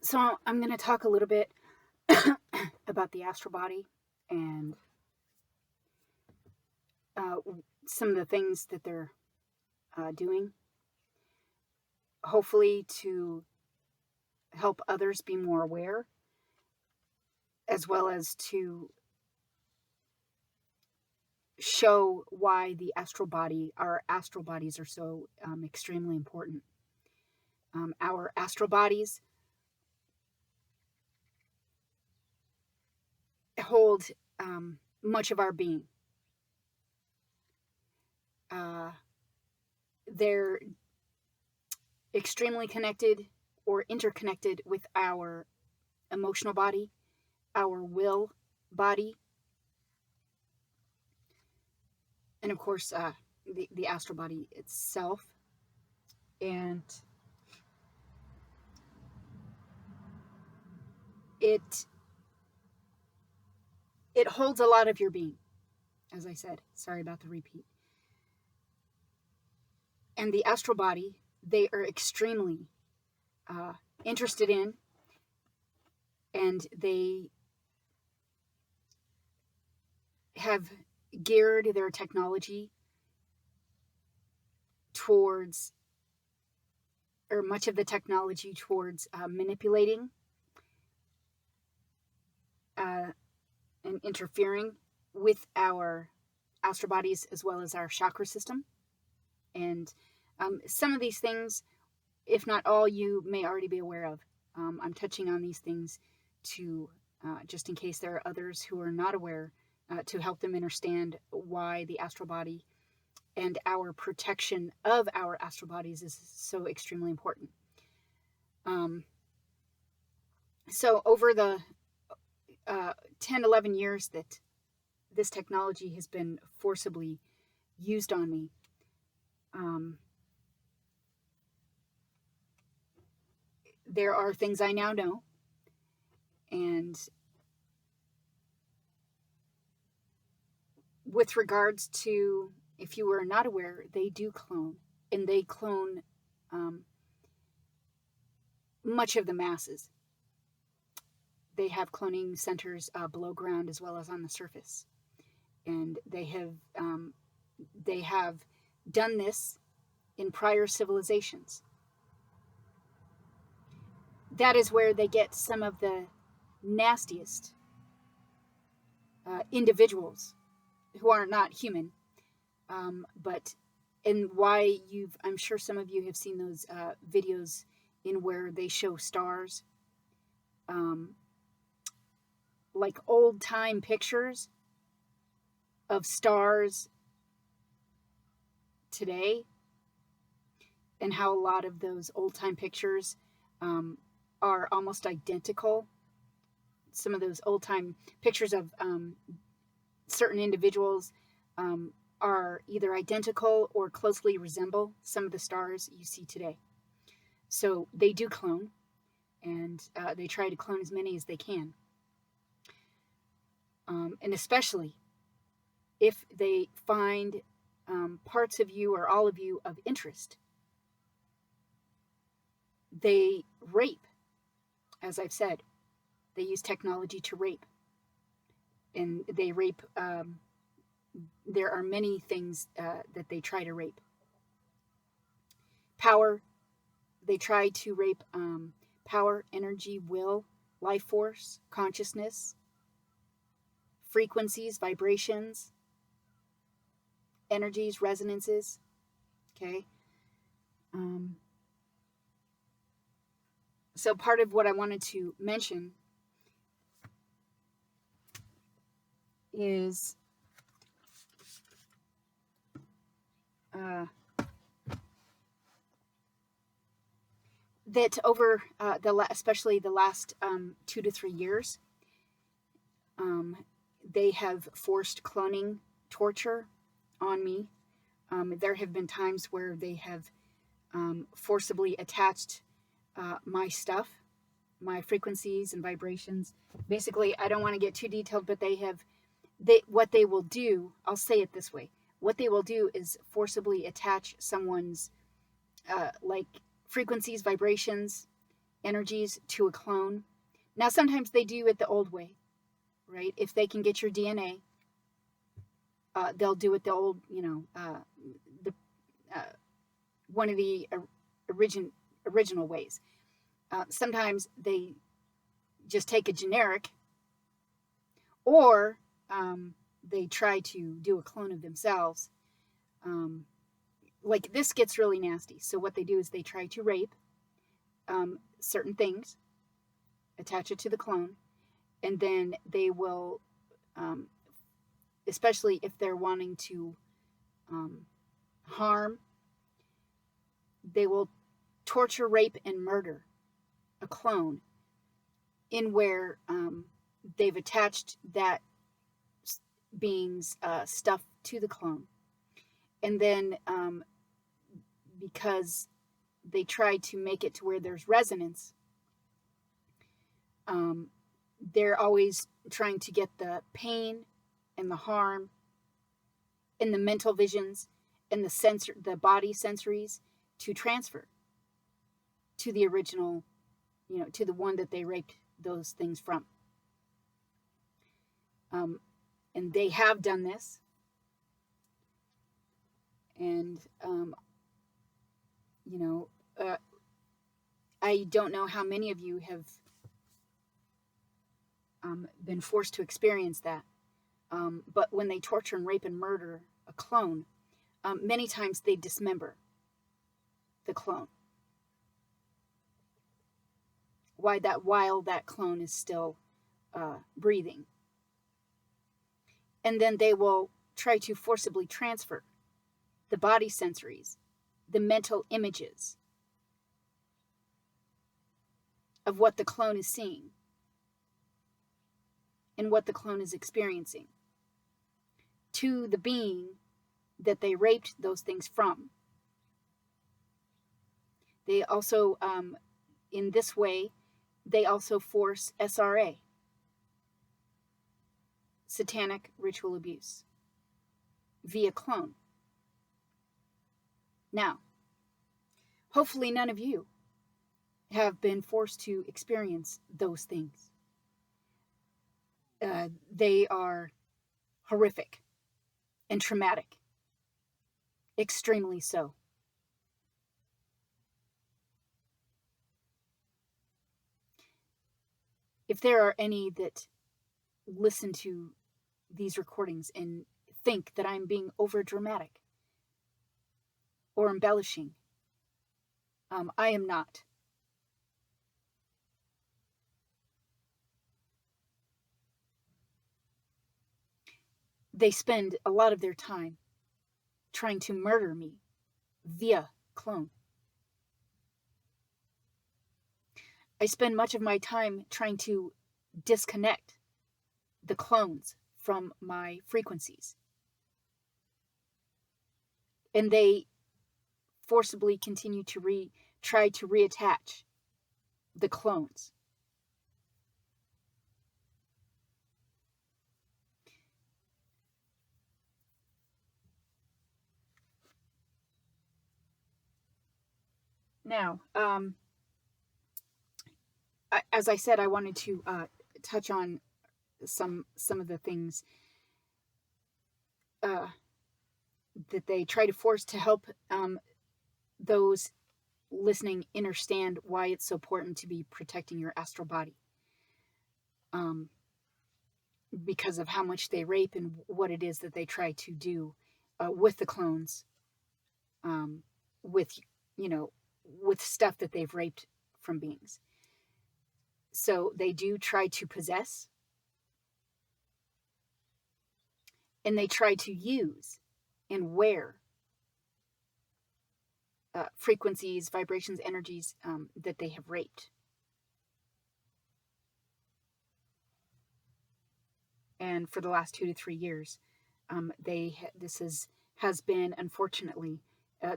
So I'm going to talk a little bit about the astral body and some of the things that they're doing, hopefully to help others be more aware, as well as to show why our astral bodies are so extremely important. Our astral bodies hold much of our being. They're extremely connected or interconnected with our emotional body, our will body, and of course the astral body itself. And it holds a lot of your being, as I said. Sorry about the repeat. And the astral body, they are extremely interested in, and they have geared their technology towards, or much of the technology towards manipulating and interfering with our astral bodies as well as our chakra system. And some of these things, if not all, you may already be aware of. I'm touching on these things to, just in case there are others who are not aware, to help them understand why the astral body and our protection of our astral bodies is so extremely important. So over the 10, 11 years that this technology has been forcibly used on me, there are things I now know, and with regards to, if you were not aware, they do clone, and they clone much of the masses. They have cloning centers below ground as well as on the surface, and they have done this in prior civilizations. That is where they get some of the nastiest individuals who are not human, but and why I'm sure some of you have seen those videos in where they show stars, like old time pictures of stars today, and how a lot of those old time pictures are almost identical. Some of those old time pictures of certain individuals are either identical or closely resemble some of the stars you see today. So they do clone, and they try to clone as many as they can. And especially if they find parts of you or all of you of interest, they rape. As I've said, they use technology to rape. And they rape, there are many things that they try to rape. Power, they try to rape power, energy, will, life force, consciousness, frequencies, vibrations, energies, resonances, okay? So part of what I wanted to mention is that over especially the last 2 to 3 years, they have forced cloning torture on me. There have been times where they have forcibly attached my stuff, my frequencies and vibrations. Basically, I don't want to get too detailed, but what they will do, I'll say it this way, what they will do is forcibly attach someone's like frequencies, vibrations, energies to a clone. Now, sometimes they do it the old way, right? If they can get your DNA, they'll do it the old, one of the original ways. Sometimes they just take a generic, or they try to do a clone of themselves. Like this gets really nasty. So what they do is they try to rape certain things, attach it to the clone, and then they will, especially if they're wanting to harm, they will torture, rape, and murder a clone in where they've attached that being's stuff to the clone. And then because they try to make it to where there's resonance, they're always trying to get the pain and the harm and the mental visions and the body sensories to transfer to the original, to the one that they raped those things from. And they have done this. And, I don't know how many of you have been forced to experience that. But when they torture and rape and murder a clone, many times they dismember the clone while that clone is still breathing. And then they will try to forcibly transfer the body sensories, the mental images of what the clone is seeing and what the clone is experiencing to the being that they raped those things from. They also, in this way, they also force SRA, satanic ritual abuse, via clone. Now, hopefully none of you have been forced to experience those things. They are horrific and traumatic, extremely so. If there are any that listen to these recordings and think that I'm being over dramatic or embellishing, I am not. They spend a lot of their time trying to murder me via clone. I spend much of my time trying to disconnect the clones from my frequencies. And they forcibly continue to try to reattach the clones. Now, as I said, I wanted to touch on some of the things that they try to force to help those listening understand why it's so important to be protecting your astral body. Because of how much they rape and what it is that they try to do with the clones, with stuff that they've raped from beings. So they do try to possess, and they try to use and wear frequencies, vibrations, energies that they have raped. And for the last 2 to 3 years, this has been, unfortunately,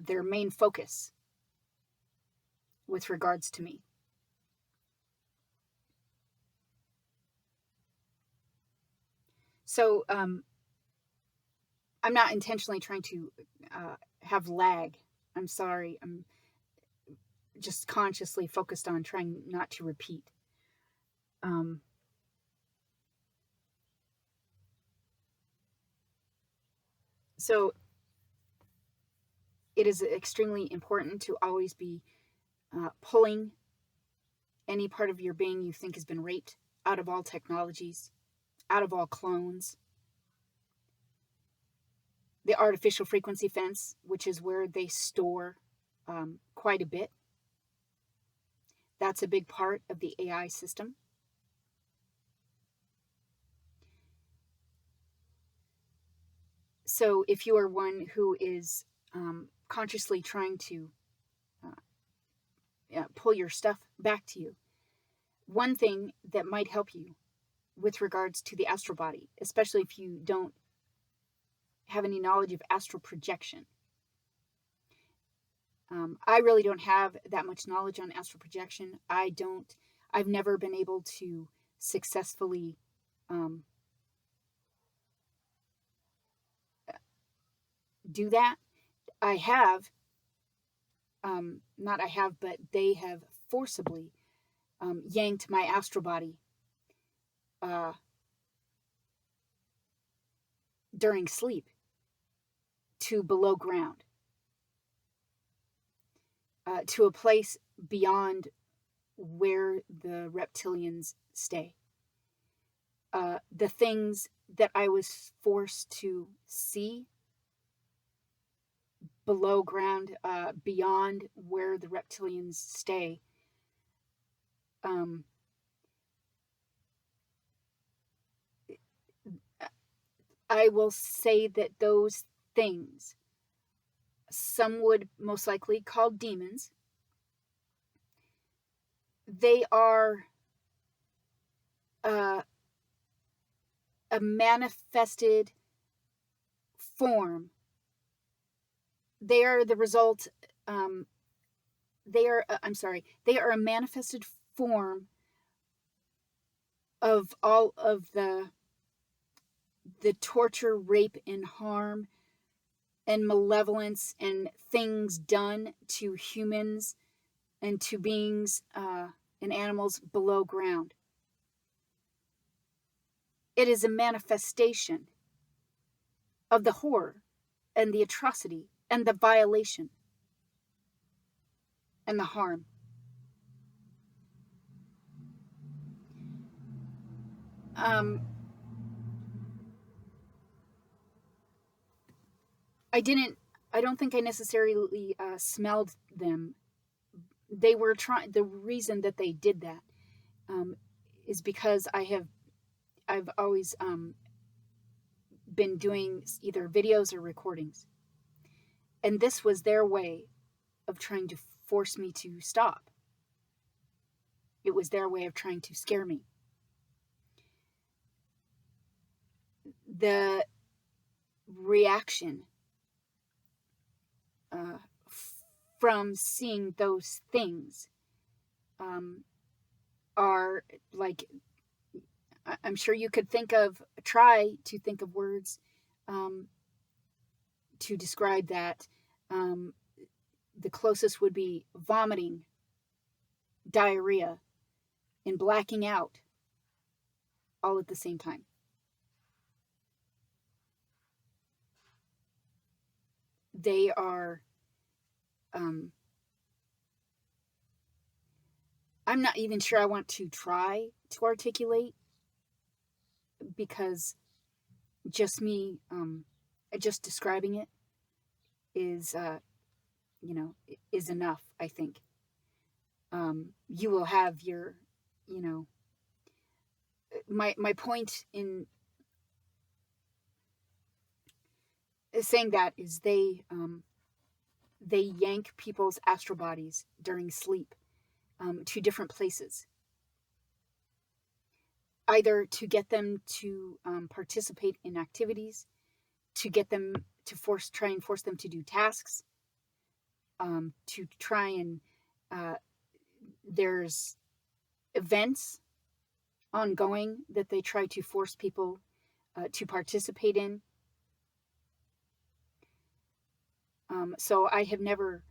their main focus with regards to me. So I'm not intentionally trying to have lag. I'm sorry. I'm just consciously focused on trying not to repeat. So it is extremely important to always be pulling any part of your being you think has been raped out of all technologies, out of all clones. The artificial frequency fence, which is where they store quite a bit. That's a big part of the AI system. So if you are one who is consciously trying to pull your stuff back to you, one thing that might help you with regards to the astral body, especially if you don't have any knowledge of astral projection. I really don't have that much knowledge on astral projection. I've never been able to successfully do that. But they have forcibly yanked my astral body during sleep to below ground, to a place beyond where the reptilians stay. The things that I was forced to see below ground, beyond where the reptilians stay, I will say that those things, some would most likely call demons, they are a manifested form. They are the result, they are a manifested form of all of the torture, rape, and harm, and malevolence, and things done to humans and to beings and animals below ground. It is a manifestation of the horror and the atrocity and the violation and the harm. I don't think I necessarily smelled them. They were trying, the reason that they did that is because I've always been doing either videos or recordings. And this was their way of trying to force me to stop. It was their way of trying to scare me. The reaction from seeing those things are like, I'm sure you could try to think of words to describe that. The closest would be vomiting, diarrhea, and blacking out all at the same time. They are, I'm not even sure I want to try to articulate, because just me, just describing it is, is enough, I think. You will have your, my point in saying that is they yank people's astral bodies during sleep to different places, either to get them to participate in activities, to get them to try and force them to do tasks, to try and there's events ongoing that they try to force people to participate in. So I have never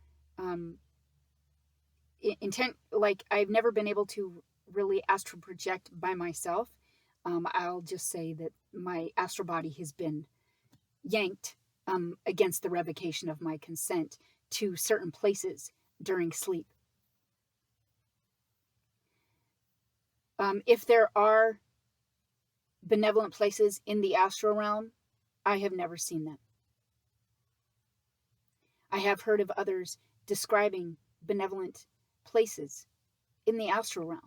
like I've never been able to really astral project by myself. I'll just say that my astral body has been yanked against the revocation of my consent to certain places during sleep. If there are benevolent places in the astral realm, I have never seen them. I have heard of others describing benevolent places in the astral realm.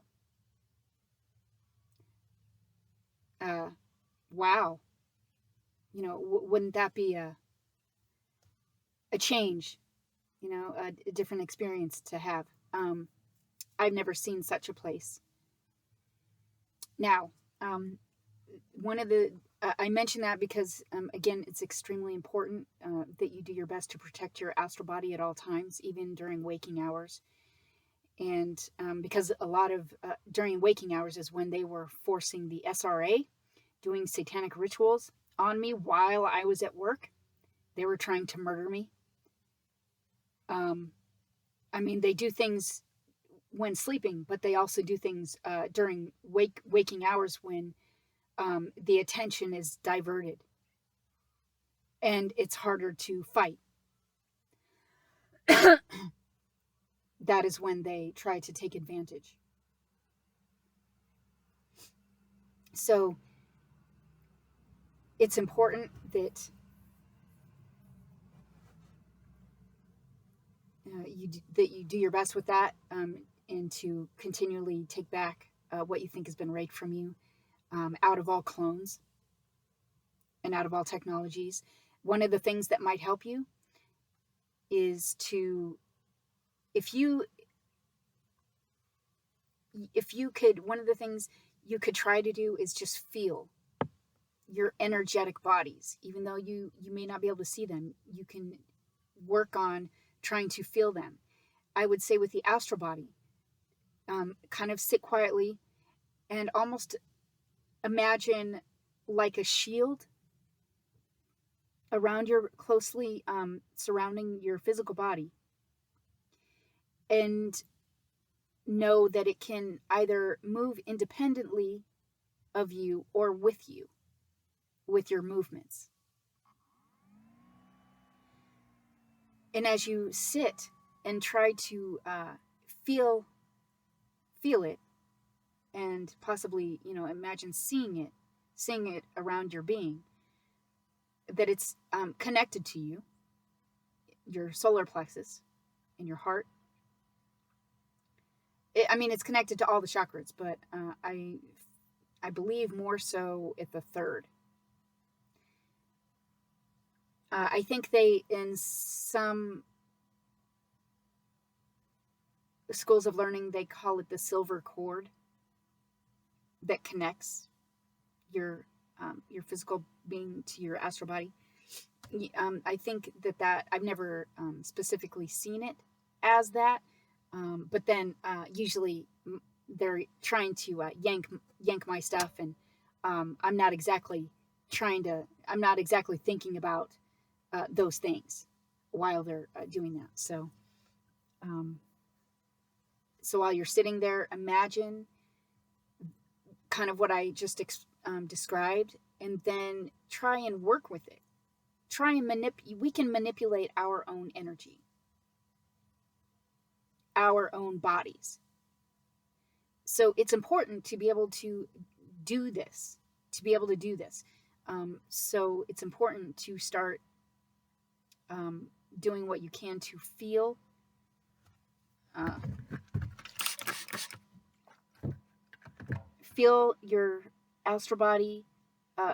Wow. You know, wouldn't that be a change, you know, a different experience to have? I've never seen such a place. Now, one of the, I mention that because, again, it's extremely important that you do your best to protect your astral body at all times, even during waking hours. And because a lot of, during waking hours is when they were forcing the SRA, doing satanic rituals on me while I was at work. They were trying to murder me. I mean, they do things when sleeping, but they also do things during waking hours when the attention is diverted and it's harder to fight. That is when they try to take advantage. So it's important that you do your best with that, and to continually take back what you think has been raked from you, out of all clones and out of all technologies. One of the things that might help you is to, if you could, one of the things you could try to do is just feel your energetic bodies. Even though you may not be able to see them, you can work on trying to feel them. I would say with the astral body, kind of sit quietly and almost imagine like a shield around your, closely surrounding your physical body, and know that it can either move independently of you or with you, with your movements. And as you sit and try to feel it, and possibly, you know, imagine seeing it around your being, that it's connected to you, your solar plexus, and your heart. I mean, it's connected to all the chakras, but I believe more so at the third. I think they, in some schools of learning, they call it the silver cord that connects your physical being to your astral body. I think that I've never specifically seen it as that, but then usually they're trying to yank my stuff, and I'm not exactly thinking about those things while they're doing that. So while you're sitting there, imagine kind of what I just described, and then try and work with it. We can manipulate our own energy, our own bodies. So it's important to be able to do this, so it's important to start doing what you can to feel your astral body,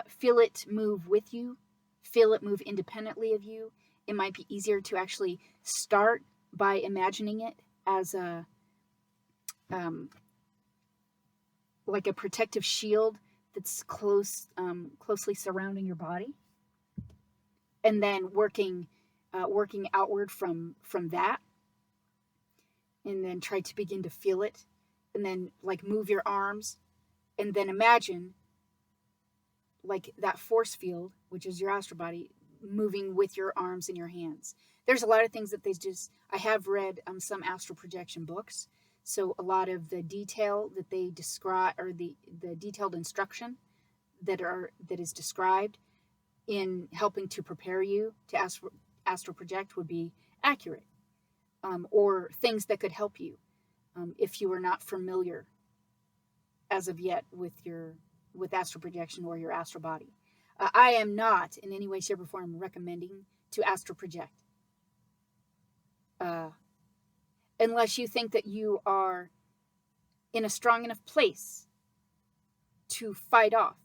feel it move with you, feel it move independently of you. It might be easier to actually start by imagining it as a like a protective shield that's closely surrounding your body, and then working outward from that, and then try to begin to feel it, and then like move your arms, and then imagine like that force field, which is your astral body, moving with your arms and your hands. there's a lot of things that I have read some astral projection books. So a lot of the detail that they describe, or the detailed instruction that is described in helping to prepare you to astral project would be accurate, or things that could help you if you are not familiar as of yet with astral projection or your astral body. I am not in any way, shape, or form recommending to astral project, unless you think that you are in a strong enough place to fight off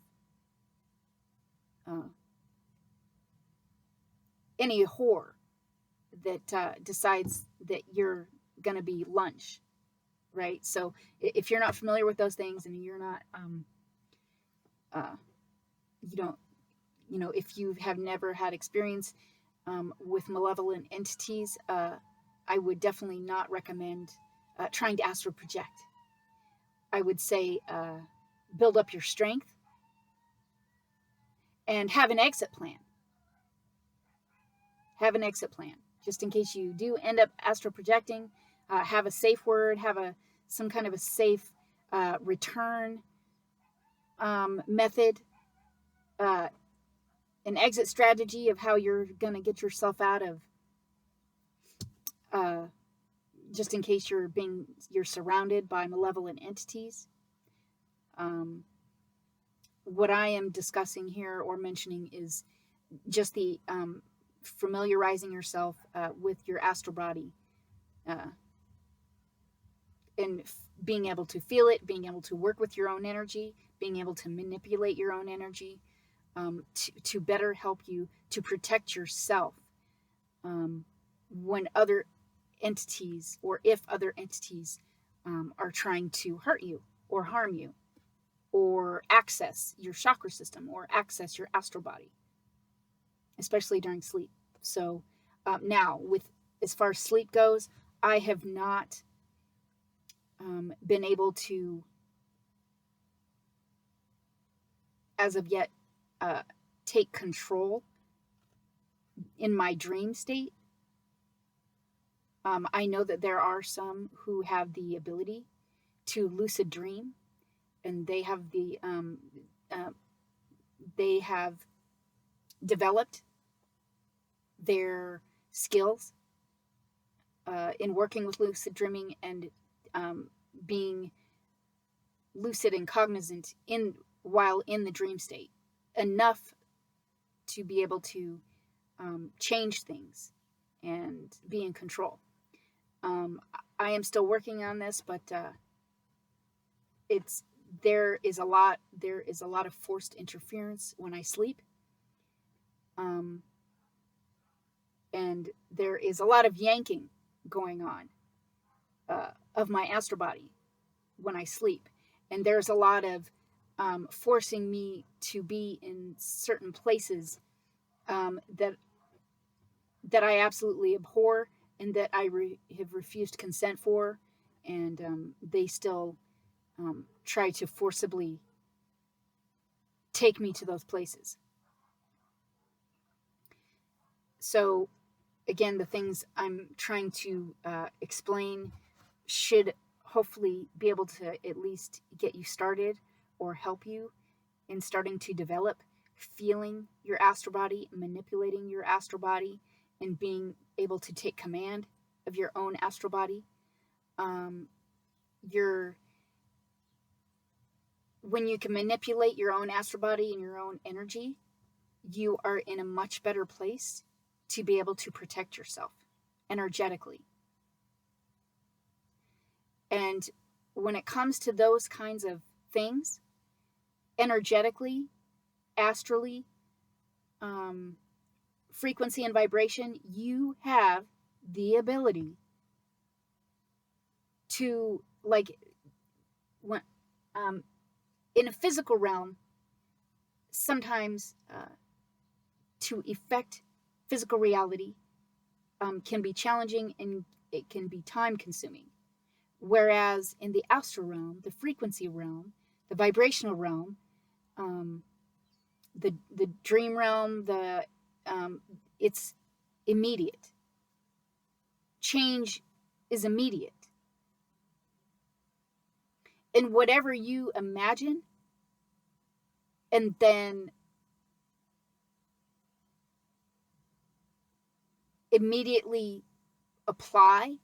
any horror that decides that you're going to be lunch, right? So if you're not familiar with those things, and you're not, you don't, if you have never had experience with malevolent entities, I would definitely not recommend trying to astral project. I would say build up your strength and have an exit plan. Have an exit plan, just in case you do end up astral projecting. Have a safe word, have some kind of a safe return method, an exit strategy of how you're going to get yourself out of, just in case you're surrounded by malevolent entities. What I am discussing here or mentioning is just the familiarizing yourself with your astral body, and being able to feel it, being able to work with your own energy, being able to manipulate your own energy, to better help you to protect yourself when other entities, or if other entities are trying to hurt you or harm you, or access your chakra system, or access your astral body, especially during sleep. So now, as far as sleep goes, I have not been able to, as of yet, take control in my dream state. I know that there are some who have the ability to lucid dream, and they have developed their skills in working with lucid dreaming and being lucid and cognizant while in the dream state, enough to be able to change things and be in control. I am still working on this, but there is a lot of forced interference when I sleep, and there is a lot of yanking going on of my astral body when I sleep, and there's a lot of forcing me to be in certain places that I absolutely abhor, and that I have refused consent for, and they still try to forcibly take me to those places. So again, the things I'm trying to explain should hopefully be able to at least get you started, or help you in starting to develop feeling your astral body, manipulating your astral body, and being able to take command of your own astral body. When you can manipulate your own astral body and your own energy, you are in a much better place to be able to protect yourself energetically. And when it comes to those kinds of things, energetically, astrally, frequency and vibration, you have the ability to, like, when, in a physical realm, sometimes to affect physical reality can be challenging, and it can be time consuming. Whereas in the astral realm, the frequency realm, the vibrational realm, the dream realm, it's immediate. change is immediate. And whatever you imagine and then immediately apply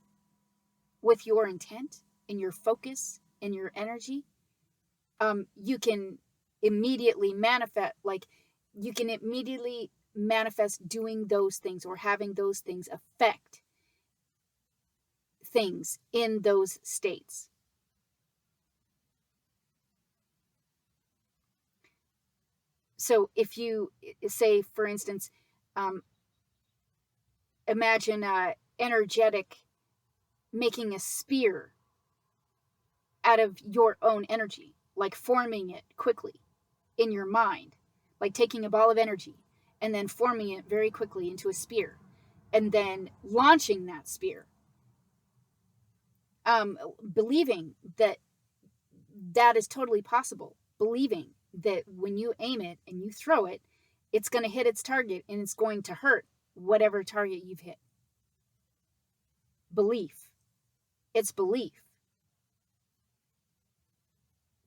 with your intent and your focus and your energy, you can immediately manifest, like you can immediately manifest doing those things or having those things affect things in those states. So if you say, for instance, imagine energetic making a spear out of your own energy, like forming it quickly in your mind, like taking a ball of energy and then forming it very quickly into a spear and then launching that spear, believing that that is totally possible, believing that when you aim it and you throw it, it's going to hit its target and it's going to hurt whatever target you've hit. Belief. It's belief.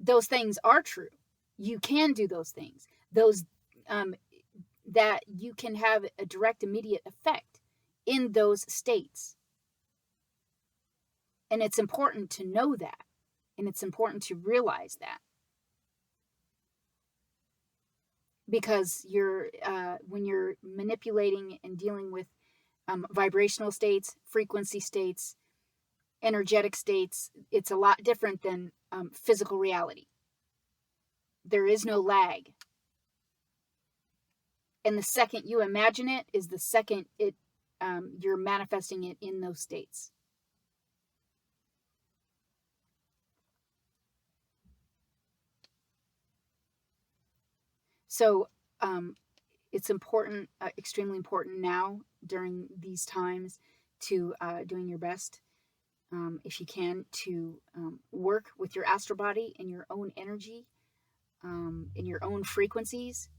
Those things are true. You can do those things. Those that you can have a direct, immediate effect in those states. And it's important to know that. And it's important to realize that. Because when you're manipulating and dealing with vibrational states, frequency states, energetic states, it's a lot different than physical reality. There is no lag. And the second you imagine it is the second you're manifesting it in those states. So it's important, extremely important now during these times to doing your best, if you can, to work with your astral body and your own energy, in your own frequencies.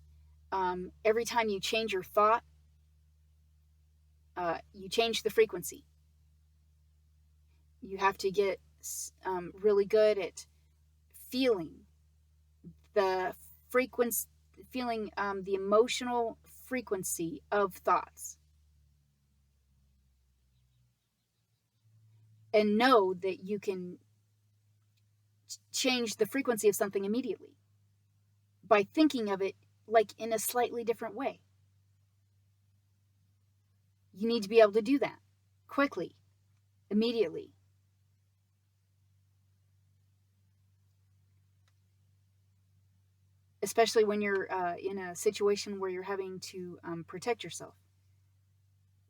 Every time you change your thought, you change the frequency. You have to get really good at feeling the frequency, feeling the emotional frequency of thoughts. And know that you can change the frequency of something immediately by thinking of it like in a slightly different way. You need to be able to do that quickly, immediately. Especially when you're in a situation where you're having to protect yourself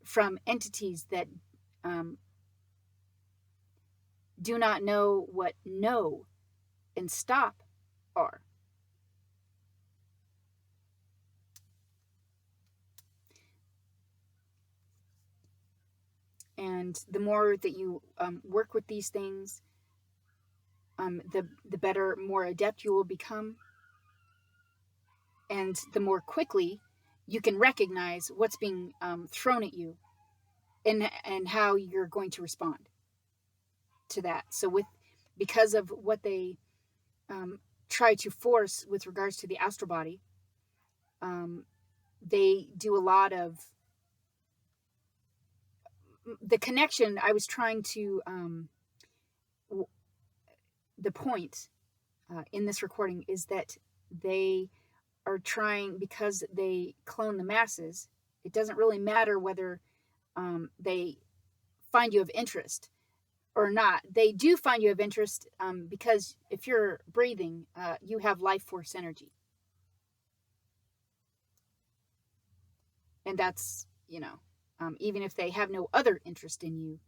from entities that do not know what no and stop are. And the more that you work with these things, the better, more adept you will become. And the more quickly you can recognize what's being thrown at you and how you're going to respond to that. So because of what they try to force with regards to the astral body, they do a lot of the connection. I was trying to the point in this recording is that they are trying, because they clone the masses, it doesn't really matter whether they find you of interest or not. They do find you of interest because if you're breathing, you have life force energy. And that's, even if they have no other interest in you,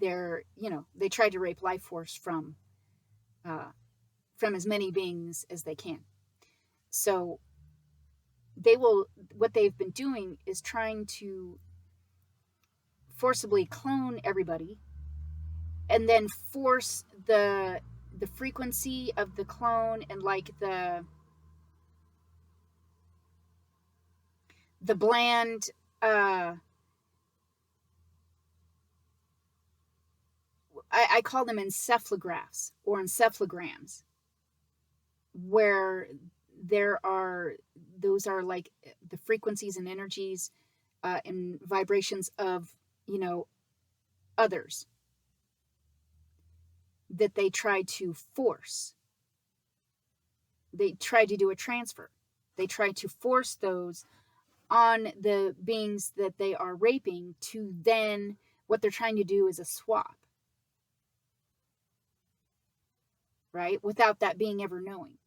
they try to rape life force from as many beings as they can. So what they've been doing is trying to forcibly clone everybody and then force the frequency of the clone and like the bland I call them encephalographs or encephalograms, where those are like the frequencies and energies and vibrations of, others that they try to force. They try to do a transfer. They try to force those on the beings that they are raping to then, what they're trying to do is a swap, right? Without that being ever knowing.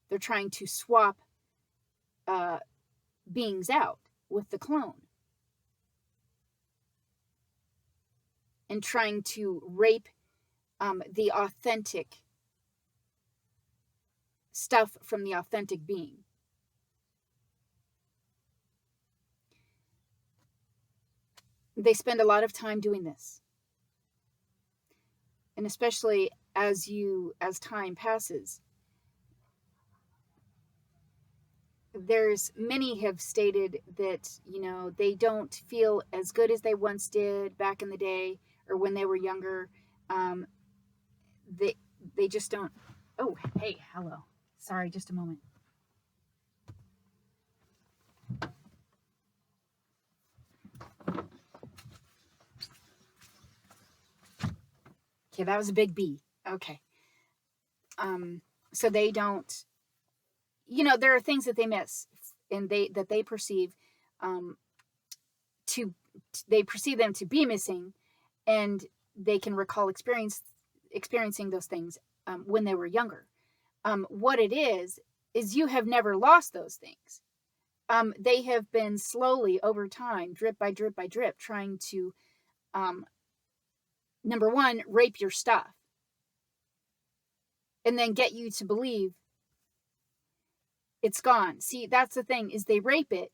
They're trying to swap beings out with the clone. And trying to rape the authentic stuff from the authentic being. They spend a lot of time doing this. And especially as time passes, many have stated that, they don't feel as good as they once did back in the day or when they were younger. They just don't. Oh, hey, hello. Sorry, just a moment. Okay, that was a big B. Okay. So they don't, there are things that they miss and that they perceive they perceive them to be missing, and they can recall experiencing those things when they were younger. What it is you have never lost those things. They have been slowly over time, drip by drip by drip, trying to, number one, rape your stuff. And then get you to believe it's gone. See, that's the thing, is they rape it.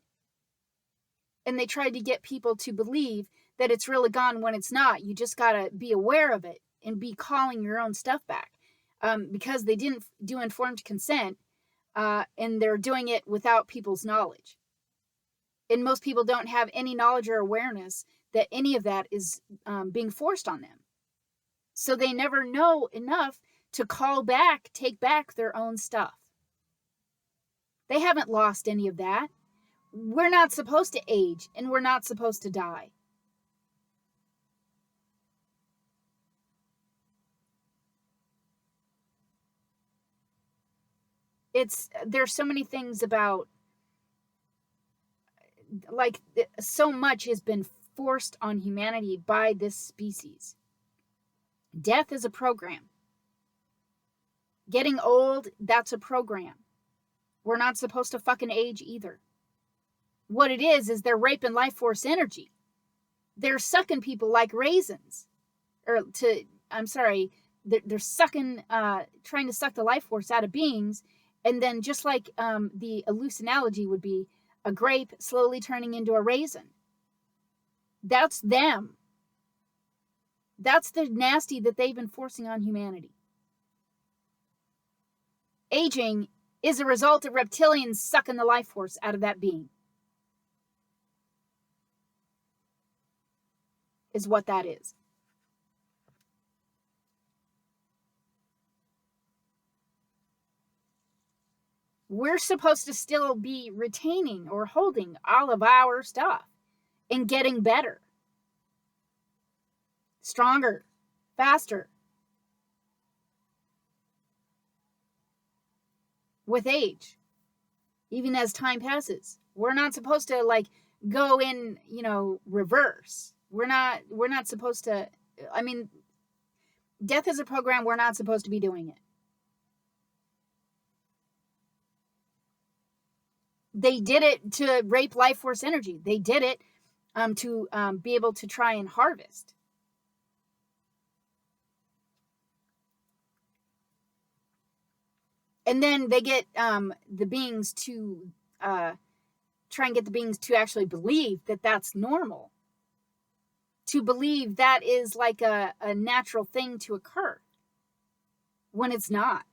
And they try to get people to believe that it's really gone when it's not. You just got to be aware of it and be calling your own stuff back. Because they didn't do informed consent, and they're doing it without people's knowledge. And most people don't have any knowledge or awareness that any of that is being forced on them. So they never know enough to take back their own stuff. They haven't lost any of that. We're not supposed to age, and we're not supposed to die. There's so many things about, like, so much has been forced on humanity by this species. Death is a program. Getting old, that's a program. We're not supposed to fucking age either. What it is they're raping life force energy. They're sucking people like raisins. They're sucking, trying to suck the life force out of beings. And then just like the loose analogy would be a grape slowly turning into a raisin. That's them. That's the nasty that they've been forcing on humanity. Aging is a result of reptilians sucking the life force out of that being. Is what that is. We're supposed to still be retaining or holding all of our stuff and getting better, stronger, faster. With age, even as time passes, we're not supposed to go in, reverse. We're not supposed to, death is a program. We're not supposed to be doing it. They did it to rape life force energy. They did it to be able to try and harvest. And then they get the beings to try and get the beings to actually believe that that's normal. To believe that is like a natural thing to occur. When it's not.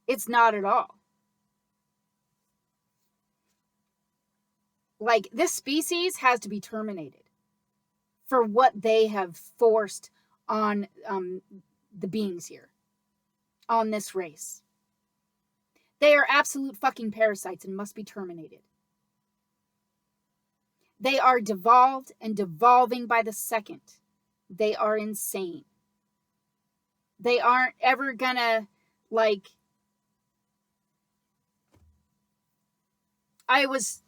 It's not at all. Like, this species has to be terminated for what they have forced on the beings here, on this race. They are absolute fucking parasites and must be terminated. They are devolved and devolving by the second. They are insane. They aren't ever gonna, like, I was,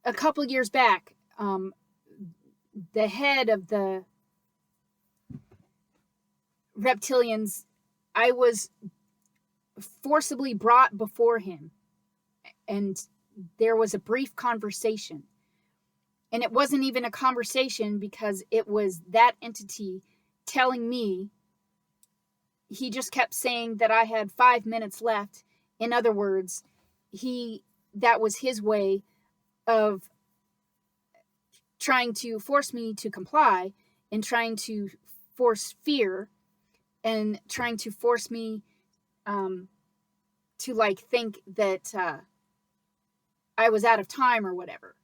a couple years back, the head of the reptilians, I was forcibly brought before him, and there was a brief conversation. And it wasn't even a conversation because it was that entity telling me, he just kept saying that I had 5 minutes left. In other words, that was his way of trying to force me to comply, and trying to force fear, and trying to force me to, like, think that I was out of time or whatever.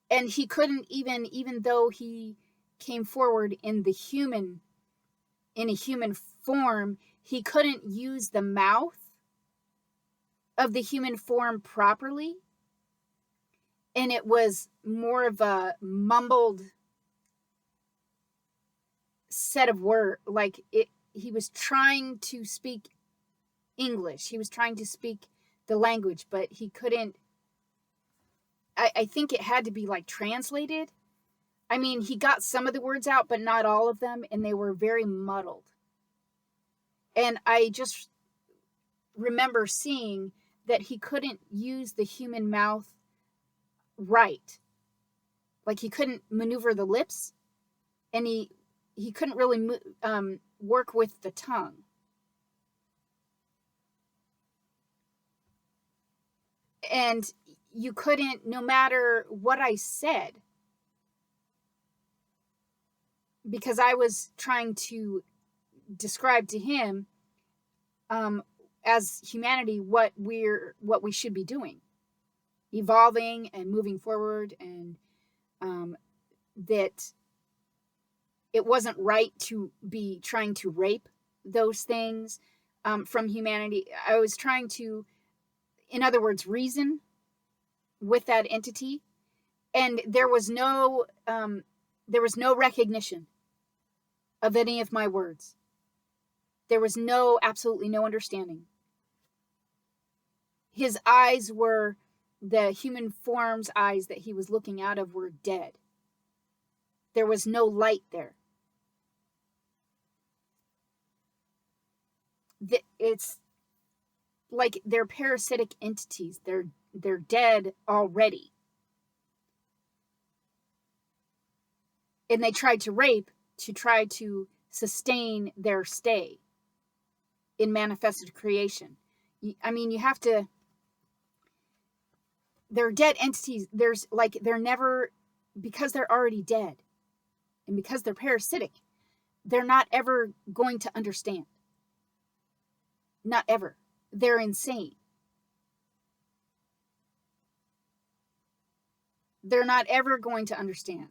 And he couldn't even though he came forward in a human form, he couldn't use the mouth of the human form properly. And it was more of a mumbled set of words. Like, he was trying to speak English. He was trying to speak the language, but he couldn't. I think it had to be, like, translated. I mean, he got some of the words out, but not all of them, and they were very muddled. And I just remember seeing that he couldn't use the human mouth right. Like, he couldn't maneuver the lips, and he couldn't really work with the tongue. And you couldn't, no matter what I said, because I was trying to describe to him, as humanity, what we should be doing, evolving and moving forward, and that it wasn't right to be trying to rape those things from humanity. I was trying to, in other words, reason with that entity, and there was no recognition of any of my words. There was absolutely no understanding. His eyes were, the human form's eyes that he was looking out of were dead. There was no light there. It's like they're parasitic entities. They're dead already. And they tried to rape to try to sustain their stay in manifested creation. I mean, you have to, they're dead entities. They're never, because they're already dead, and because they're parasitic, they're not ever going to understand. Not ever. They're insane. They're not ever going to understand.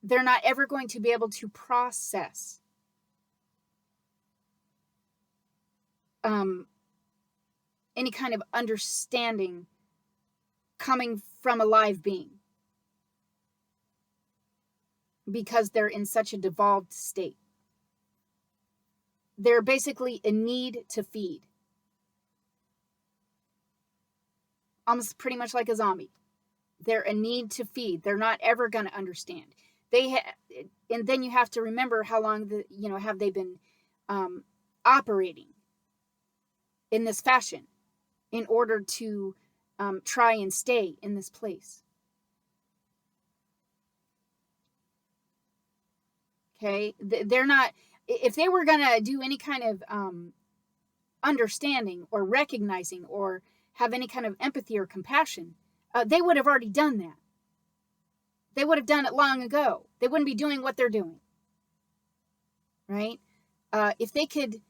They're not ever going to be able to process any kind of understanding coming from a live being, because they're in such a devolved state. They're basically a need to feed. Almost pretty much like a zombie. They're a need to feed. They're not ever going to understand. And then you have to remember how long have they been operating in this fashion in order to try and stay in this place. Okay, they're not. If they were going to do any kind of understanding or recognizing or have any kind of empathy or compassion, they would have already done that. They would have done it long ago. They wouldn't be doing what they're doing. Right? If they could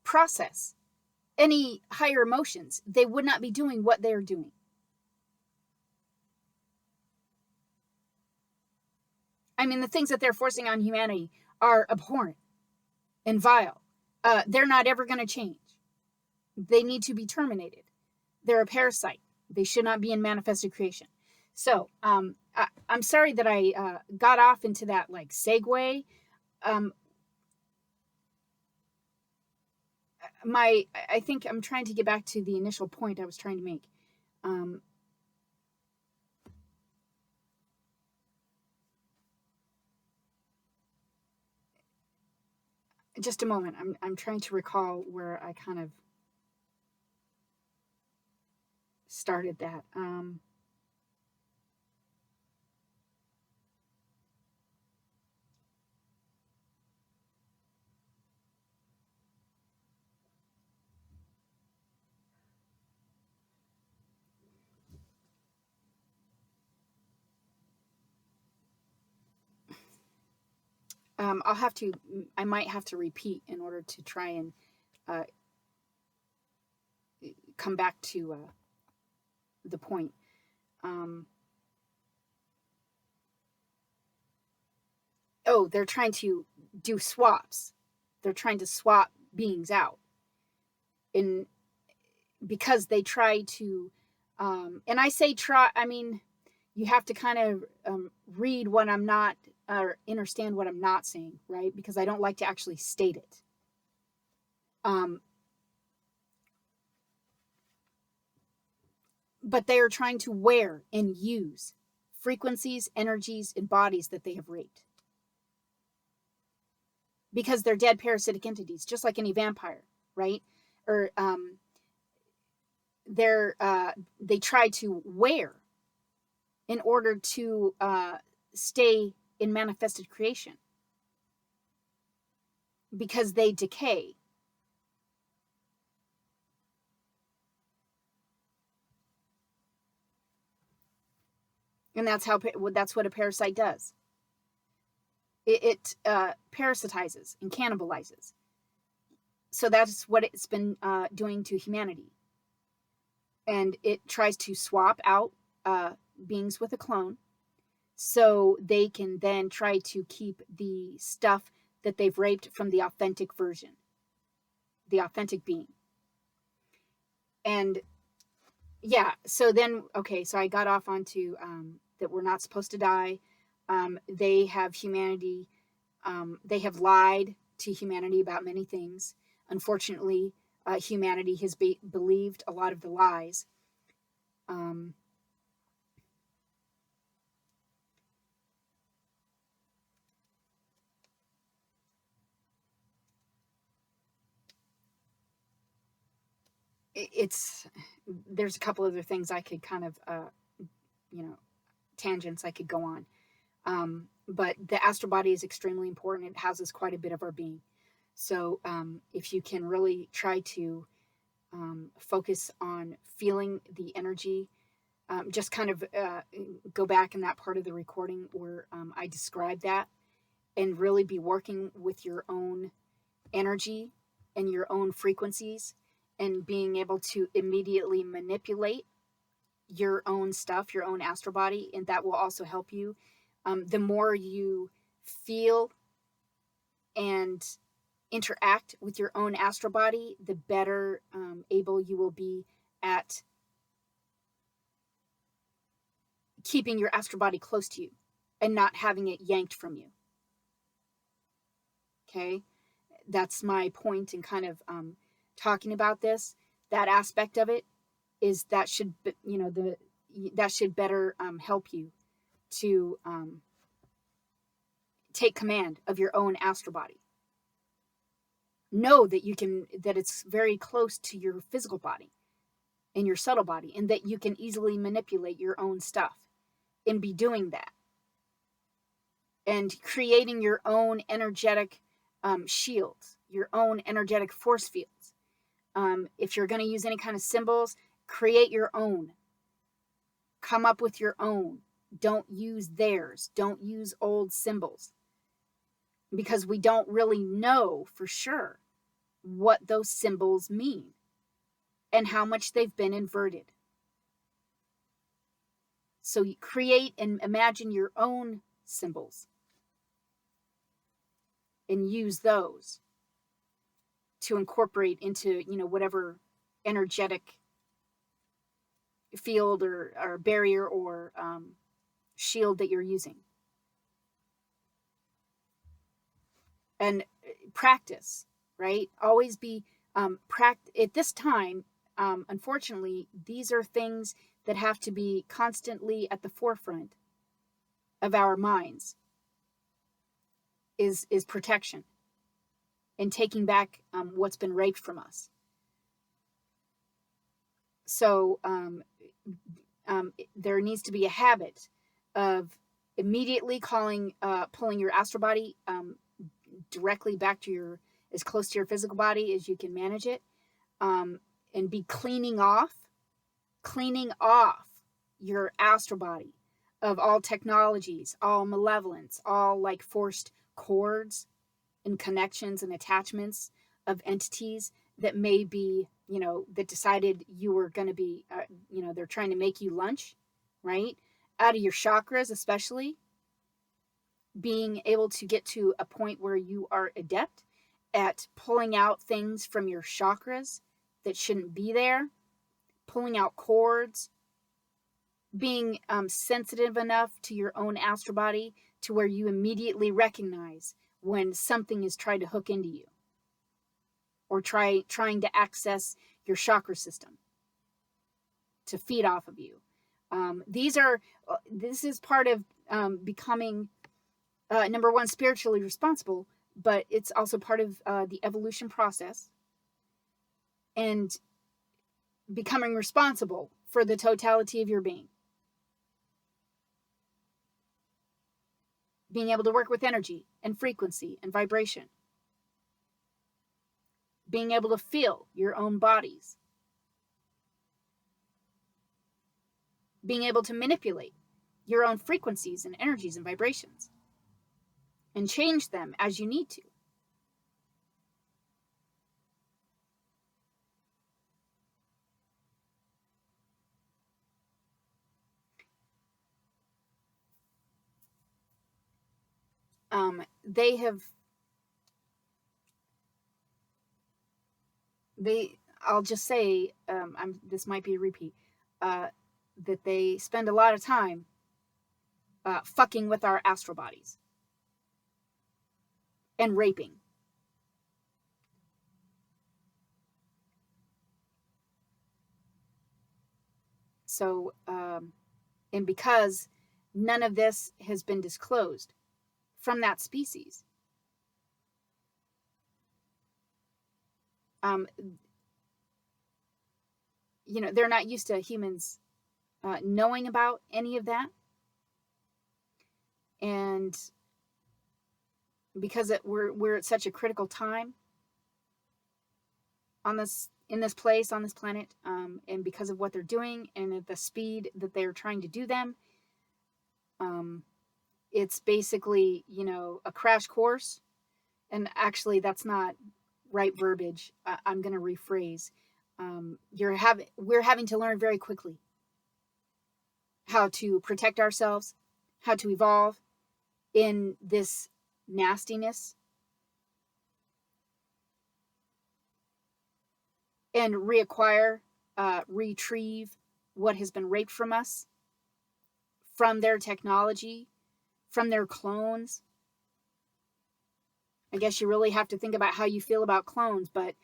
process any higher emotions, they would not be doing what they're doing. I mean, the things that they're forcing on humanity are abhorrent and vile. They're not ever going to change. They need to be terminated. They're a parasite. They should not be in manifested creation. So I'm sorry that I got off into that like segue. I think I'm trying to get back to the initial point I was trying to make. Just a moment. I'm trying to recall where I kind of started that. I might have to repeat in order to try and come back to the point. They're trying to do swaps. They're trying to swap beings out. Because they try to, and I say try, I mean, you have to kind of read what I'm not, or understand what I'm not saying, right? Because I don't like to actually state it. But they are trying to wear and use frequencies, energies, and bodies that they have raped. Because they're dead parasitic entities, just like any vampire, right? Or they try to wear in order to stay in manifested creation, because they decay. And that's what a parasite does. It parasitizes and cannibalizes. So that's what it's been doing to humanity. And it tries to swap out beings with a clone, so they can then try to keep the stuff that they've raped from the authentic version, the authentic being. And yeah, so then, okay, so I got off onto that we're not supposed to die. They have humanity, they have lied to humanity about many things. Unfortunately, humanity has believed a lot of the lies. There's a couple other things I could kind of, tangents I could go on. But the astral body is extremely important. It houses quite a bit of our being. So if you can really try to focus on feeling the energy, just kind of go back in that part of the recording where I described that, and really be working with your own energy and your own frequencies, and being able to immediately manipulate your own stuff, your own astral body, and that will also help you. The more you feel and interact with your own astral body, the better able you will be at keeping your astral body close to you and not having it yanked from you. Okay, that's my point in kind of talking about this. That aspect of it is that should, that should better help you to take command of your own astral body. Know that that it's very close to your physical body and your subtle body, and that you can easily manipulate your own stuff and be doing that and creating your own energetic shields, your own energetic force fields. If you're going to use any kind of symbols, create your own. Come up with your own. Don't use theirs. Don't use old symbols, because we don't really know for sure what those symbols mean and how much they've been inverted. So you create and imagine your own symbols and use those to incorporate into, whatever energetic field or barrier or shield that you're using. And practice, right? Always be at this time. Unfortunately, these are things that have to be constantly at the forefront of our minds. Is protection and taking back what's been raped from us. So there needs to be a habit of immediately pulling your astral body directly back to as close to your physical body as you can manage it, and be cleaning off your astral body of all technologies, all malevolence, all like forced cords and connections and attachments of entities that may be, that decided you were going to be, they're trying to make you lunch, right? Out of your chakras, especially. Being able to get to a point where you are adept at pulling out things from your chakras that shouldn't be there, pulling out cords, being sensitive enough to your own astral body to where you immediately recognize when something is trying to hook into you or trying to access your chakra system to feed off of you. This is part of becoming, number one, spiritually responsible, but it's also part of the evolution process and becoming responsible for the totality of your being. Being able to work with energy and frequency and vibration. Being able to feel your own bodies. Being able to manipulate your own frequencies and energies and vibrations. And change them as you need to. I'll just say, this might be a repeat, that they spend a lot of time fucking with our astral bodies and raping. So, and because none of this has been disclosed from that species, they're not used to humans knowing about any of that. And because we're at such a critical time in this place, on this planet, and because of what they're doing and at the speed that they're trying to do them, it's basically, a crash course. And actually, that's not right verbiage. I'm going to rephrase. We're having to learn very quickly how to protect ourselves, how to evolve in this nastiness, and reacquire, retrieve what has been raped from us, from their technology, from their clones. I guess you really have to think about how you feel about clones, but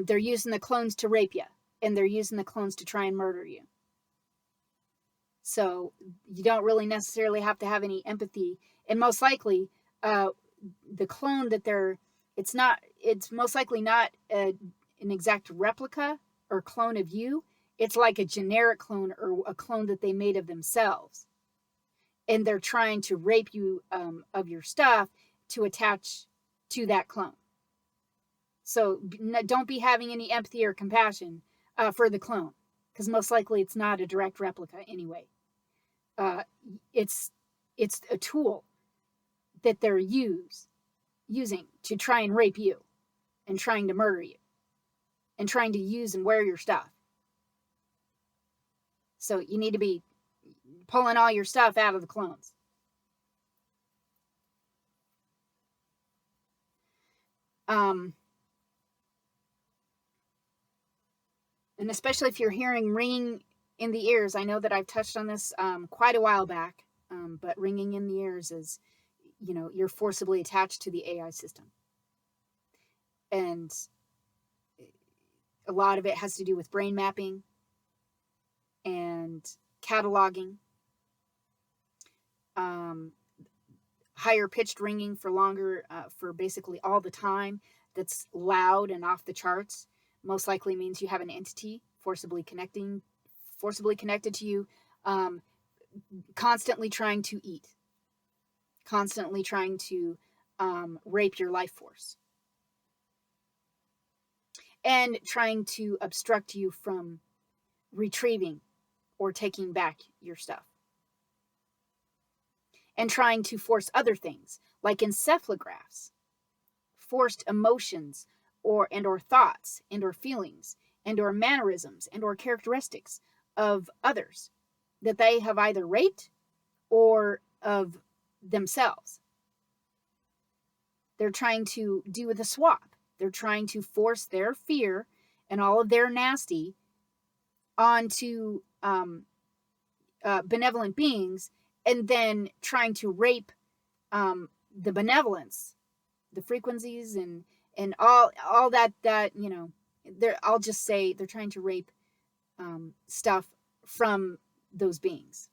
they're using the clones to rape you, and they're using the clones to try and murder you. So you don't really necessarily have to have any empathy. And most likely, the clone that it's most likely not an exact replica or clone of you. It's like a generic clone or a clone that they made of themselves. And they're trying to rape you of your stuff to attach to that clone. So don't be having any empathy or compassion for the clone, because most likely it's not a direct replica anyway. It's a tool that they're using to try and rape you and trying to murder you and trying to use and wear your stuff. So you need to be pulling all your stuff out of the clones. And especially if you're hearing ringing in the ears, I know that I've touched on this quite a while back, but ringing in the ears is, you're forcibly attached to the AI system. And a lot of it has to do with brain mapping and cataloging, higher pitched ringing for longer, for basically all the time, that's loud and off the charts, most likely means you have an entity forcibly connected to you, constantly trying to eat, constantly trying to rape your life force, and trying to obstruct you from retrieving or taking back your stuff, and trying to force other things like encephalographs, forced emotions, or thoughts or feelings or mannerisms or characteristics of others that they have either raped or of themselves. They're trying to do the swap. They're trying to force their fear and all of their nasty onto benevolent beings, and then trying to rape the benevolence, the frequencies, and all that I'll just say they're trying to rape stuff from those beings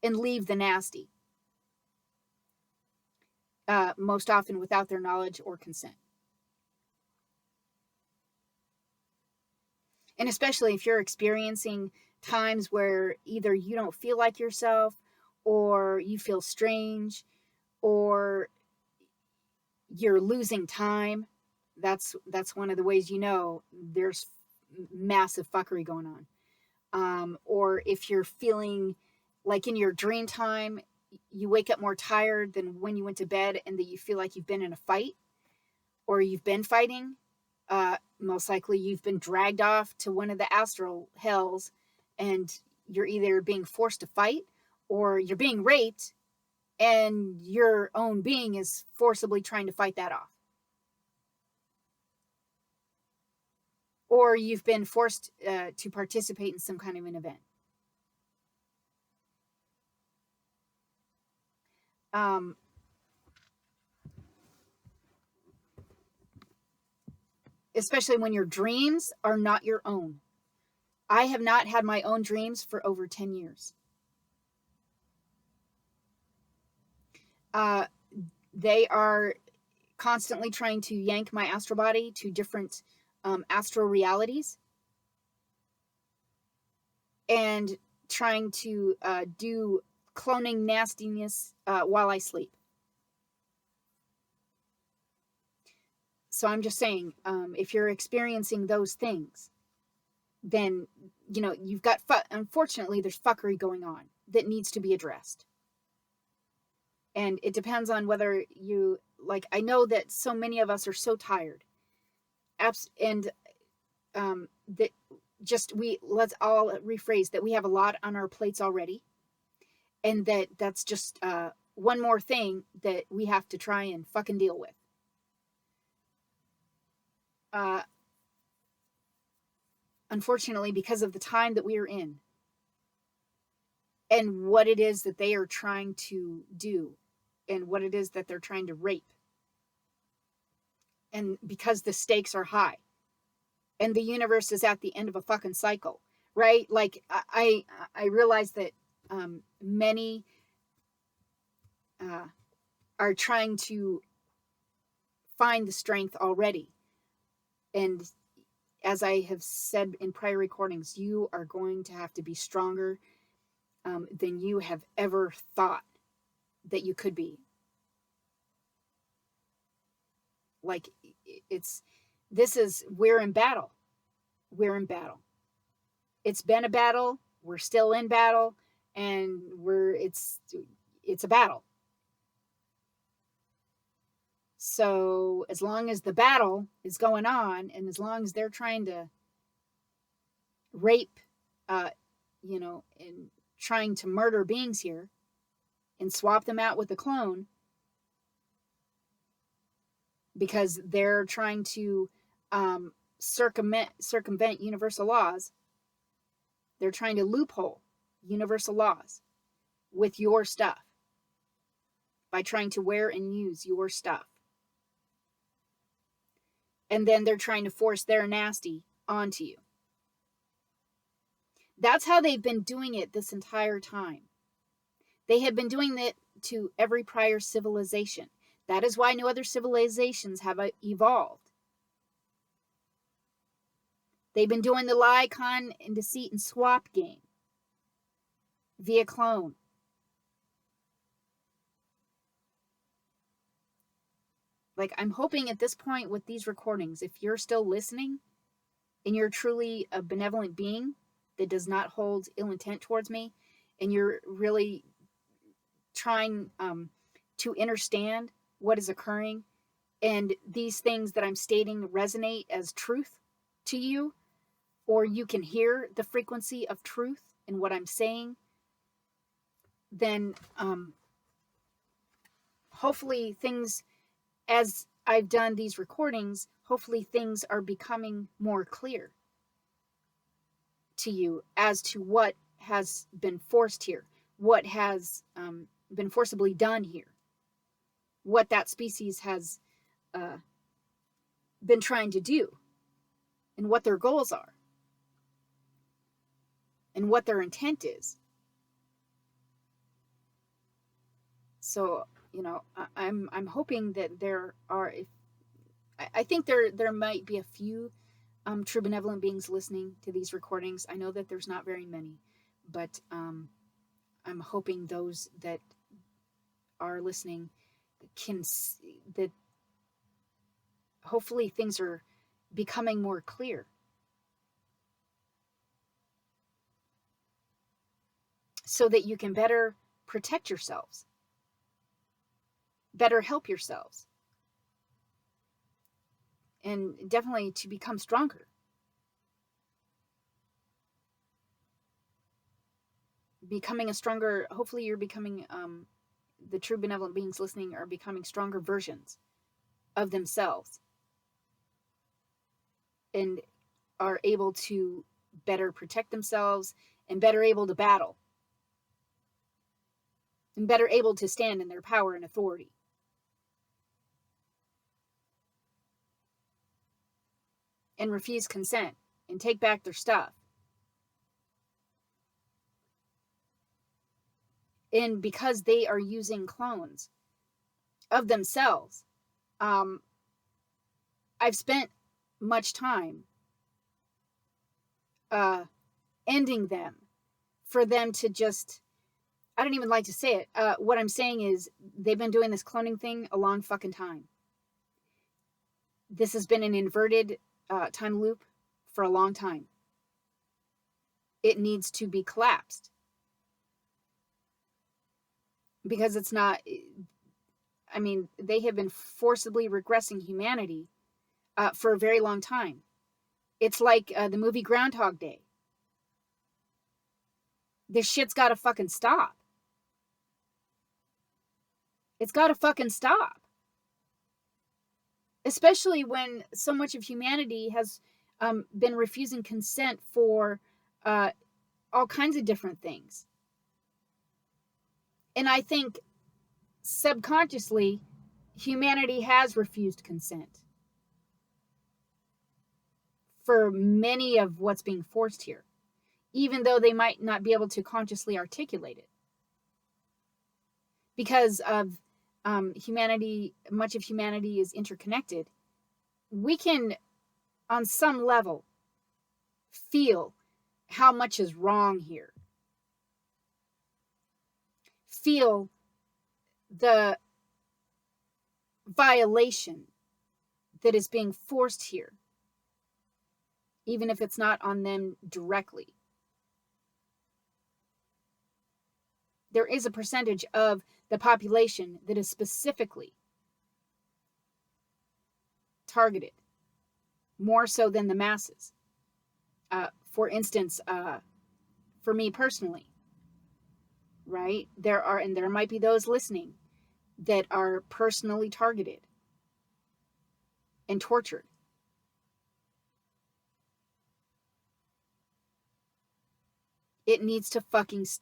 and leave the nasty, most often without their knowledge or consent. And especially if you're experiencing times where either you don't feel like yourself, or you feel strange, or you're losing time, that's one of the ways there's massive fuckery going on. Or if you're feeling like in your dream time, you wake up more tired than when you went to bed, and that you feel like you've been in a fight, or you've been fighting, most likely you've been dragged off to one of the astral hells, and you're either being forced to fight, or you're being raped, and your own being is forcibly trying to fight that off. Or you've been forced to participate in some kind of an event. Especially when your dreams are not your own. I have not had my own dreams for over 10 years. They are constantly trying to yank my astral body to different astral realities, and trying to do cloning nastiness while I sleep. So I'm just saying, if you're experiencing those things, then, you've got, unfortunately, there's fuckery going on that needs to be addressed. And it depends on whether you, I know that so many of us are so tired. And that let's all rephrase that we have a lot on our plates already. And that's just one more thing that we have to try and fucking deal with. Unfortunately, because of the time that we are in, and what it is that they are trying to do, and what it is that they're trying to rape, and because the stakes are high, and the universe is at the end of a fucking cycle, right? I realize that many are trying to find the strength already, and as I have said in prior recordings, you are going to have to be stronger than you have ever thought that you could be. We're in battle. We're in battle. It's been a battle. We're still in battle, and it's a battle. So as long as the battle is going on, and as long as they're trying to rape, and trying to murder beings here and swap them out with a clone, because they're trying to circumvent universal laws. They're trying to loophole universal laws with your stuff by trying to wear and use your stuff. And then they're trying to force their nasty onto you. That's how they've been doing it this entire time. They have been doing it to every prior civilization. That is why no other civilizations have evolved. They've been doing the lie, con, and deceit and swap game via clone. Like, I'm hoping at this point with these recordings, if you're still listening and you're truly a benevolent being that does not hold ill intent towards me, and you're really trying to understand what is occurring, and these things that I'm stating resonate as truth to you, or you can hear the frequency of truth in what I'm saying, then hopefully things, as I've done these recordings, hopefully things are becoming more clear to you as to what has been forced here, what has been forcibly done here, what that species has been trying to do, and what their goals are, and what their intent is. So, you know, I'm hoping that there are, I think there might be a few true benevolent beings listening to these recordings. I know that there's not very many, but I'm hoping those that are listening can see that hopefully things are becoming more clear, so that you can better protect yourselves, better help yourselves, and definitely to become stronger. Becoming a stronger, hopefully you're becoming, the true benevolent beings listening are becoming stronger versions of themselves, and are able to better protect themselves, and better able to battle, and better able to stand in their power and authority. And refuse consent and take back their stuff. And because they are using clones of themselves, I've spent much time ending them, for them to just, I don't even like to say it. What I'm saying is they've been doing this cloning thing a long fucking time. This has been an inverted time loop for a long time. It needs to be collapsed. Because it's not, I mean, they have been forcibly regressing humanity for a very long time. It's like the movie Groundhog Day. This shit's gotta fucking stop. It's gotta fucking stop. Especially when so much of humanity has been refusing consent for all kinds of different things. And I think subconsciously, humanity has refused consent for many of what's being forced here, even though they might not be able to consciously articulate it. Because of humanity, much of humanity is interconnected. We can, on some level, feel how much is wrong here. Feel the violation that is being forced here, even if it's not on them directly. There is a percentage of the population that is specifically targeted, more so than the masses. For instance, for me personally, right? There might be those listening that are personally targeted. and tortured. It needs to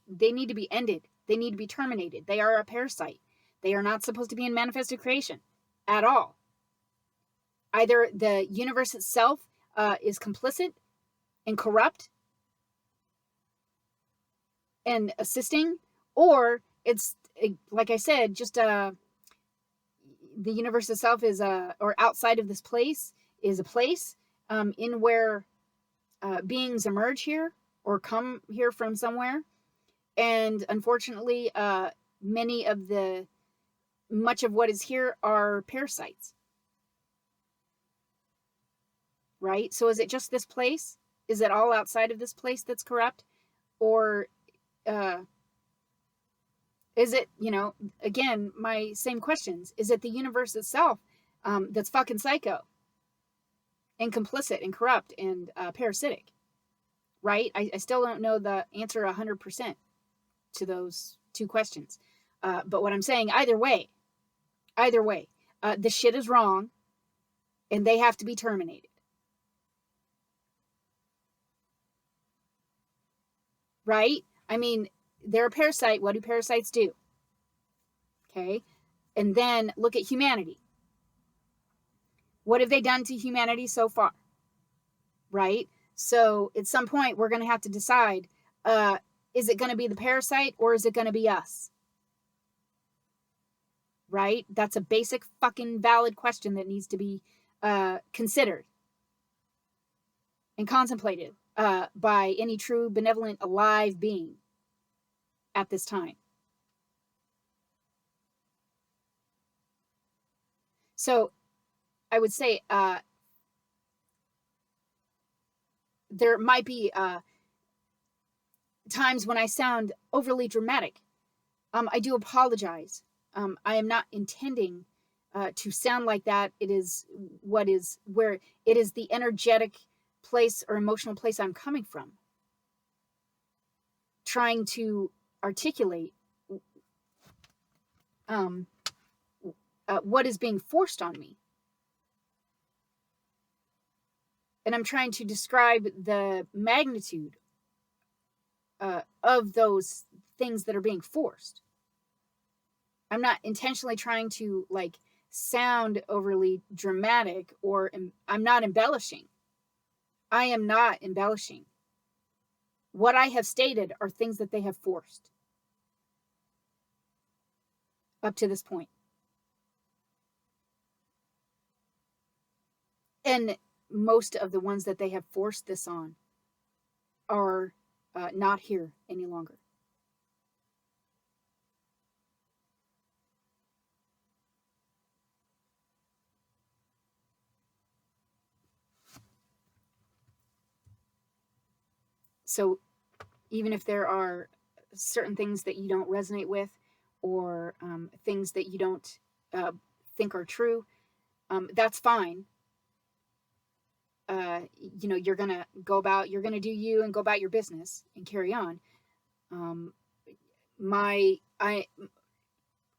they need to be ended. They need to be terminated. They are a parasite. They are not supposed to be in manifested creation at all. Either the universe itself is complicit and corrupt and assisting, or it's, like I said, just the universe itself is or outside of this place is a place in where beings emerge here or come here from somewhere. And unfortunately, much of what is here are parasites. Right? So is it just this place? Is it all outside of this place that's corrupt? Or is it, again, my same questions. Is it the universe itself that's fucking psycho and complicit and corrupt and parasitic? Right? I still don't know the answer 100% to those two questions. But what I'm saying, either way, the shit is wrong and they have to be terminated. Right? I mean, they're a parasite. What do parasites do? Okay. And then look at humanity. What have they done to humanity so far? Right? So at some point, we're going to have to decide, is it going to be the parasite or is it going to be us? Right? That's a basic fucking valid question that needs to be considered and contemplated by any true, benevolent, alive being at this time. So I would say there might be times when I sound overly dramatic. I do apologize. I am not intending to sound like that. It is where it is the energetic place or emotional place I'm coming from. Trying to articulate what is being forced on me. And I'm trying to describe the magnitude of those things that are being forced. I'm not intentionally trying to sound overly dramatic, or I'm not embellishing. I am not embellishing. What I have stated are things that they have forced up to this point. And most of the ones that they have forced this on are not here any longer. So even if there are certain things that you don't resonate with, or things that you don't think are true, that's fine. You're going to you're going to do you and go about your business and carry on.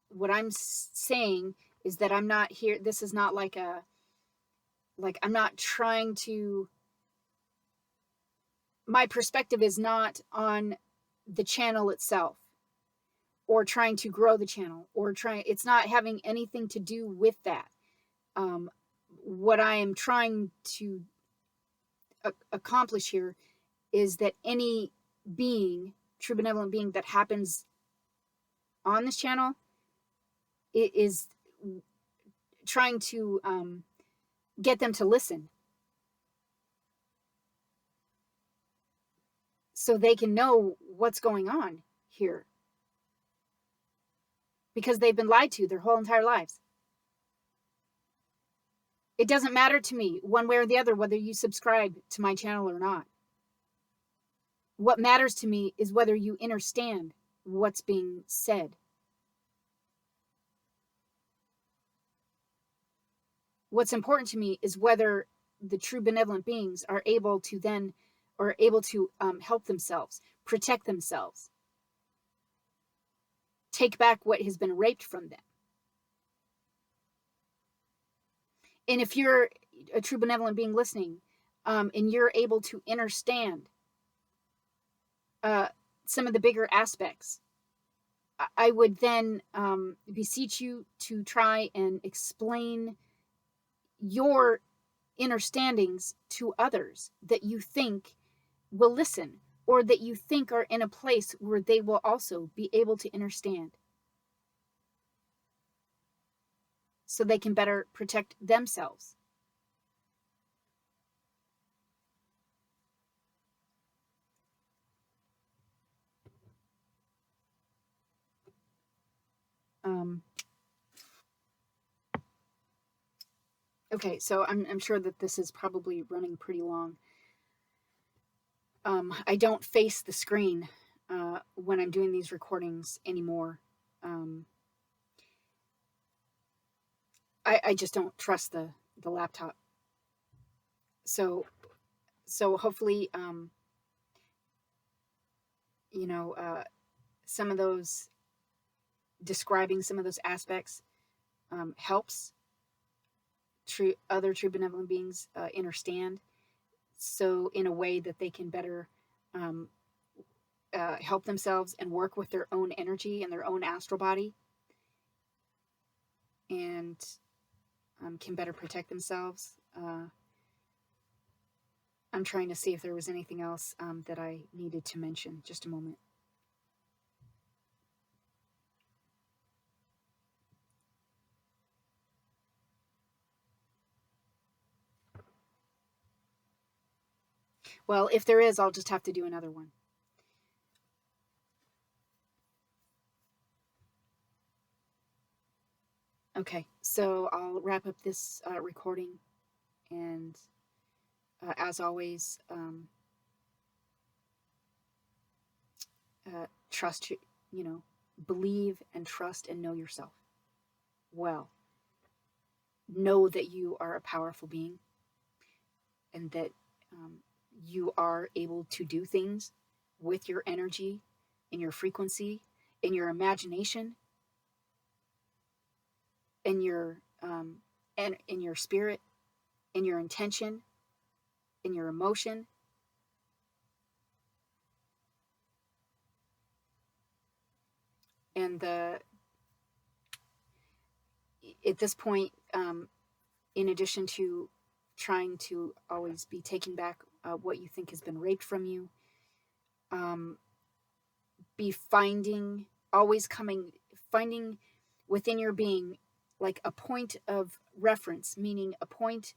What I'm saying is that I'm not here. This is not I'm not trying to, my perspective is not on the channel itself or trying to grow the channel it's not having anything to do with that. What I am trying to accomplish here is that any being, true benevolent being that happens on this channel, it is trying to get them to listen so they can know what's going on here, because they've been lied to their whole entire lives. It doesn't matter to me one way or the other whether you subscribe to my channel or not. What matters to me is whether you understand what's being said. What's important to me is whether the true benevolent beings are able to help themselves, protect themselves, take back what has been raped from them. And if you're a true benevolent being listening, and you're able to understand some of the bigger aspects, I would then beseech you to try and explain your understandings to others that you think will listen, or that you think are in a place where they will also be able to understand, so they can better protect themselves. Okay, so I'm sure that this is probably running pretty long. I don't face the screen when I'm doing these recordings anymore. I just don't trust the laptop. So hopefully, some of those, describing some of those aspects helps other true benevolent beings understand, so in a way that they can better help themselves and work with their own energy and their own astral body, and can better protect themselves. I'm trying to see if there was anything else that I needed to mention. Just a moment. Well, if there is, I'll just have to do another one. Okay, so I'll wrap up this recording, and as always, trust, believe and trust and know yourself well. Know that you are a powerful being, and that you are able to do things with your energy, in your frequency, in your imagination, in your spirit, in your intention, in your emotion. And at this point, in addition to trying to always be taking back what you think has been raped from you, be finding within your being like a point of reference, meaning a point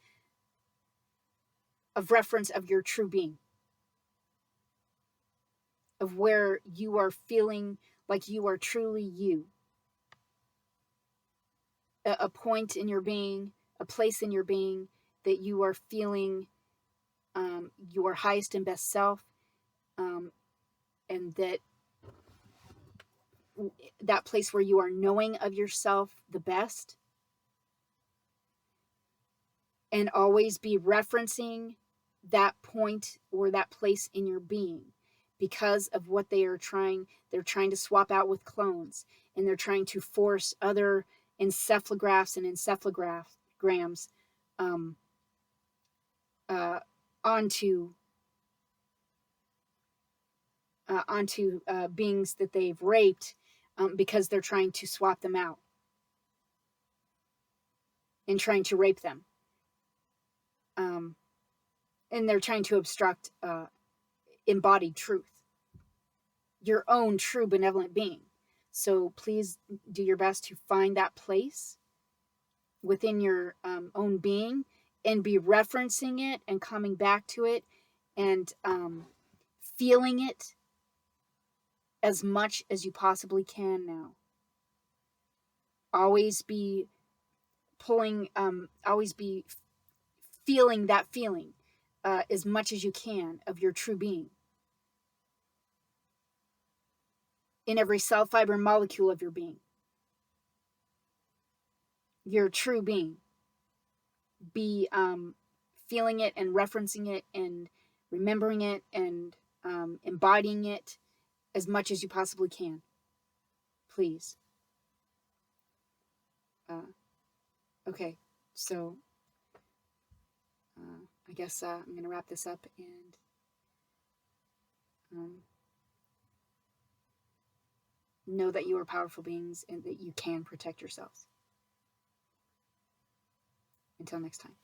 of reference of your true being, of where you are feeling like you are truly you. A point in your being, a place in your being that you are feeling your highest and best self, and that place where you are knowing of yourself the best, and always be referencing that point or that place in your being, because of what they're trying to swap out with clones, and they're trying to force other encephalographs and encephalograms onto beings that they've raped, because they're trying to swap them out and trying to rape them, and they're trying to obstruct embodied truth, your own true benevolent being. So please do your best to find that place within your own being, and be referencing it and coming back to it, and feeling it as much as you possibly can now. Always be feeling that feeling as much as you can of your true being in every cell, fiber, molecule of your being. Your true being. Be feeling it and referencing it and remembering it and embodying it as much as you possibly can. Please. Okay, so guess I'm going to wrap this up and know that you are powerful beings and that you can protect yourselves. Until next time.